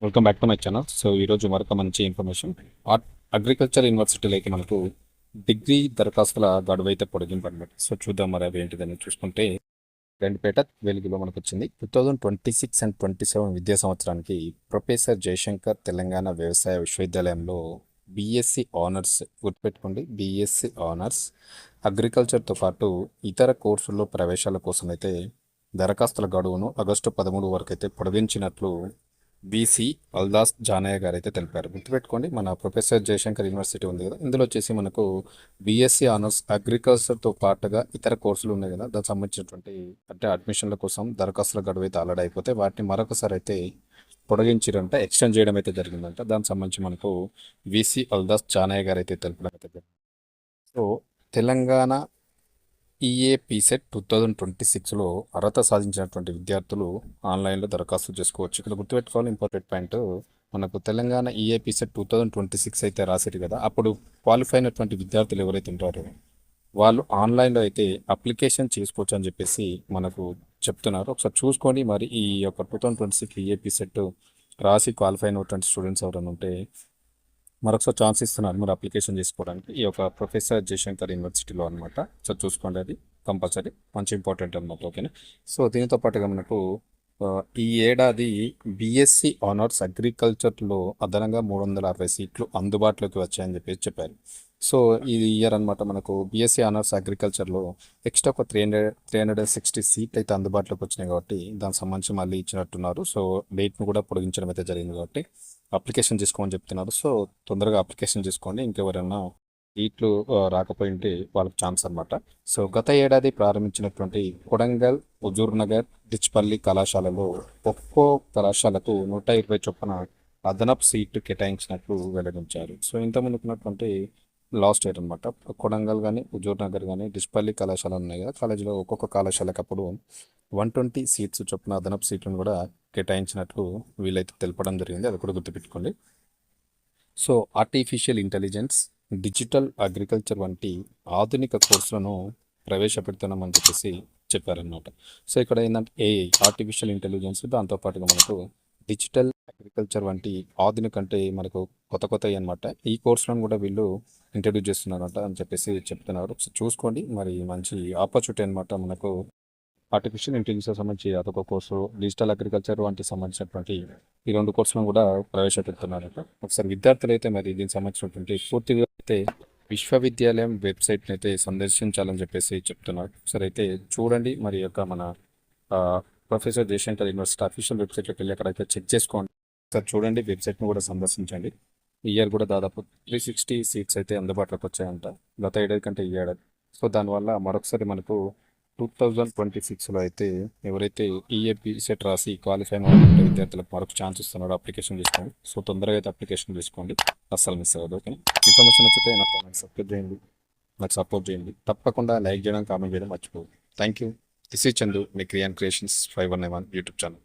Welcome back to my channel. So ఈరోజు మరొక మంచి ఇన్ఫర్మేషన్. అగ్రికల్చర్ యూనివర్సిటీలో అయితే మనకు డిగ్రీ దరఖాస్తుల గడువు అయితే పొడిగింపు అనమాట. సో చూద్దాం మరి అవి ఏంటిదని చూసుకుంటే, రెండుపేట వెలుగులో మనకు వచ్చింది. 2026 అండ్ 27 విద్యా సంవత్సరానికి ప్రొఫెసర్ జయశంకర్ తెలంగాణ వ్యవసాయ విశ్వవిద్యాలయంలో బీఎస్సీ ఆనర్స్, గుర్తుపెట్టుకోండి, బీఎస్సీ ఆనర్స్ అగ్రికల్చర్తో పాటు ఇతర కోర్సుల్లో ప్రవేశాల కోసం అయితే దరఖాస్తుల గడువును ఆగస్టు 13 వరకు అయితే పొడిగించినట్లు బీసీ అల్దాస్ జానయ్య గారు అయితే తెలిపారు. గుర్తుపెట్టుకోండి, మన ప్రొఫెసర్ జయశంకర్ యూనివర్సిటీ ఉంది కదా, ఇందులో వచ్చేసి మనకు బీఎస్సీ ఆనర్స్ అగ్రికల్చర్తో పాటుగా ఇతర కోర్సులు ఉన్నాయి కదా, దానికి సంబంధించినటువంటి అంటే అడ్మిషన్ల కోసం దరఖాస్తుల గడువు అయితే ఆల్రెడీ అయిపోతే వాటిని మరొకసారి అయితే పొడిగించారంట, ఎక్స్టెండ్ చేయడం అయితే జరిగిందంట. దానికి సంబంధించి మనకు బీసీ అల్దాస్ జానయ్య గారు అయితే తెలపడం అయితే జరిగింది. సో తెలంగాణ ఈఏపీసెట్ 2026లో అర్హత సాధించినటువంటి విద్యార్థులు ఆన్లైన్లో దరఖాస్తు చేసుకోవచ్చు. ఇక్కడ గుర్తుపెట్టుకోవాలి ఇంపార్టెంట్ పాయింట్, మనకు తెలంగాణ ఈఏపీసెట్ 2026 అయితే రాశారు కదా, అప్పుడు క్వాలిఫై అయినటువంటి విద్యార్థులు ఎవరైతే ఉంటారో వాళ్ళు ఆన్లైన్లో అయితే అప్లికేషన్ చేసుకోవచ్చు అని చెప్పేసి మనకు చెప్తున్నారు. ఒకసారి చూసుకోండి. మరి ఈ యొక్క 2026 ఈఏపీసెట్ రాసి క్వాలిఫై అయినటువంటి స్టూడెంట్స్ ఎవరైనా ఉంటే మరొకసారి ఛాన్స్ ఇస్తున్నారు మీరు అప్లికేషన్ చేసుకోవడానికి ఈ యొక్క ప్రొఫెసర్ జయశంకర్ యూనివర్సిటీలో అనమాట. సో చూసుకోండి, అది కంపల్సరీ మంచి ఇంపార్టెంట్ అనమాట. ఓకేనా. సో దీనితో పాటుగా మనకు ఈ ఏడాది బీఎస్సీ ఆనర్స్ అగ్రికల్చర్లో అదనంగా 360 సీట్లు అందుబాటులోకి వచ్చాయని చెప్పేసి చెప్పారు. సో ఈ ఇయర్ అనమాట మనకు బీఎస్సీ ఆనర్స్ అగ్రికల్చర్లో ఎక్స్ట్రా ఒక 360 సీట్లు అయితే అందుబాటులోకి వచ్చినాయి కాబట్టి దానికి సంబంధించి మళ్ళీ ఇచ్చినట్టున్నారు. సో డేట్ను కూడా పొడిగించడం అయితే జరిగింది కాబట్టి అప్లికేషన్ చేసుకోమని చెప్తున్నారు. సో తొందరగా అప్లికేషన్ చేసుకోండి. ఇంకెవరైనా సీట్లు రాకపోయింటే వాళ్ళకి ఛాన్స్ అనమాట. సో గత ఏడాది ప్రారంభించినటువంటి కొడంగల్, హుజూర్నగర్, డిచ్పల్లి కళాశాలలో ఒక్కో కళాశాలకు 120 చొప్పున అదనపు సీట్లు కేటాయించినట్లు వెల్లడించారు. సో ఇంతకుముందు ఉన్నటువంటి లాస్ట్ ఇయర్ అనమాట, కొడంగల్ కానీ, హుజూర్నగర్ కానీ, డిచ్పల్లి కళాశాల ఉన్నాయి కదా, కాలేజీలో ఒక్కొక్క కళాశాలకు అప్పుడు 120 సీట్స్ చొప్పున అదనపు సీట్లను కూడా కేటాయించినట్లు వీళ్ళైతే తెలపడం జరిగింది. అది కూడా గుర్తుపెట్టుకోండి. So artificial intelligence, digital agriculture వంటి ఆధునిక కోర్సులను ప్రవేశపెడుతున్నామని చెప్పేసి చెప్పారనమాట. సో ఇక్కడ ఏంటంటే ఏఐ, ఆర్టిఫిషియల్ ఇంటెలిజెన్స్, దాంతోపాటుగా మనకు డిజిటల్ అగ్రికల్చర్ వంటి ఆధునిక అంటే మనకు కొత్త కొత్తవి అనమాట. ఈ కోర్సులను కూడా వీళ్ళు ఇంట్రడ్యూస్ చేస్తున్నారంట అని చెప్పేసి చెప్తున్నారు. సో చూసుకోండి, మరి మంచి ఆపర్చునిటీ అనమాట మనకు. ఆర్టిఫిషియల్ ఇంటెలిజెన్స్ సంబంధించి అదొక కోర్సు, డిజిటల్ అగ్రికల్చర్ వంటి సంబంధించినటువంటి ఈ 2 కోర్సులను కూడా ప్రవేశపెడుతున్నారట. ఒకసారి విద్యార్థులు అయితే మరి దీనికి సంబంధించినటువంటి పూర్తిగా అయితే విశ్వవిద్యాలయం వెబ్సైట్ని అయితే సందర్శించాలని చెప్పేసి చెప్తున్నారు. ఒకసారి అయితే చూడండి, మరి యొక్క మన ప్రొఫెసర్ జయశంకర్ యూనివర్సిటీ అఫీషియల్ వెబ్సైట్లోకి వెళ్ళి అక్కడైతే చెక్ చేసుకోండి. ఒకసారి చూడండి, వెబ్సైట్ని కూడా సందర్శించండి. ఈ ఇయర్ కూడా దాదాపు 360 సీట్స్ అయితే అందుబాటులోకి వచ్చాయంట, గత ఏడాది కంటే ఈ ఏడాది. సో దానివల్ల మరొకసారి మనకు 2026లో అయితే ఎవరైతే ఈఏపీ సెట్ రాసి క్వాలిఫై అయిన విద్యార్థులకు మరొక ఛాన్స్ ఇస్తున్నారో అప్లికేషన్ చేసుకోండి. సో తొందరగా అయితే అప్లికేషన్ చేసుకోండి, అస్సలు మిస్ అవ్వదు. ఓకే. ఇన్ఫర్మేషన్ నచ్చితే నాకు సబ్స్క్రైబ్ చేయండి, నాకు సపోర్ట్ చేయండి. తప్పకుండా లైక్ చేయడం, కామెంట్ చేయడం మర్చిపోదు. Thank you. This is Chandu, మీ క్రియాన్ క్రియేషన్స్ 519 యూట్యూబ్ ఛానల్.